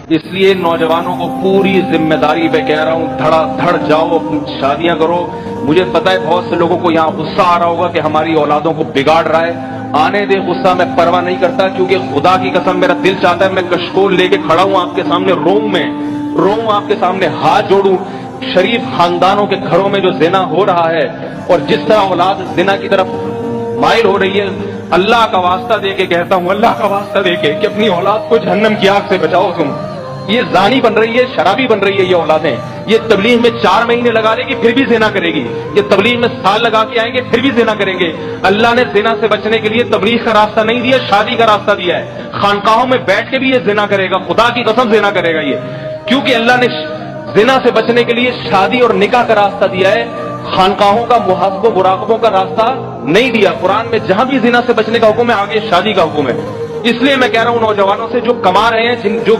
اس لیے نوجوانوں کو پوری ذمہ داری پہ کہہ رہا ہوں، دھڑا دھڑ جاؤ، اپنی شادیاں کرو۔ مجھے پتا ہے بہت سے لوگوں کو یہاں غصہ آ رہا ہوگا کہ ہماری اولادوں کو بگاڑ رہا ہے، آنے دے غصہ، میں پرواہ نہیں کرتا، کیونکہ خدا کی قسم میرا دل چاہتا ہے میں کشکول لے کے کھڑا ہوں آپ کے سامنے، روؤں آپ کے سامنے، ہاتھ جوڑوں۔ شریف خاندانوں کے گھروں میں جو زنا ہو رہا ہے اور جس طرح اولاد زنا کی طرف مائل ہو رہی ہے، اللہ کا واسطہ دے کے کہتا ہوں، اللہ کا واسطہ دے کے کہ اپنی اولاد کو جہنم کی آگ سے بچاؤ تم۔ یہ زانی بن رہی ہے، شرابی بن رہی ہے یہ اولادیں، یہ تبلیغ میں 4 مہینے لگا لے گی پھر بھی زنا کرے گی، یہ تبلیغ میں سال لگا کے آئیں گے پھر بھی زنا کریں گے۔ اللہ نے زنا سے بچنے کے لیے تبلیغ کا راستہ نہیں دیا، شادی کا راستہ دیا ہے۔ خانقاہوں میں بیٹھ کے بھی یہ زنا کرے گا، خدا کی قسم زنا کرے گا یہ، کیونکہ اللہ نے زنا سے بچنے کے لیے شادی اور نکاح کا راستہ دیا ہے، خانقاہوں کا، محاسبوں مراقبوں کا راستہ نہیں دیا۔ قرآن میں جہاں بھی زنا سے بچنے کا حکم ہے، آگے شادی کا حکم ہے۔ اس لیے میں کہہ رہا ہوں نوجوانوں سے جو کما رہے ہیں، جو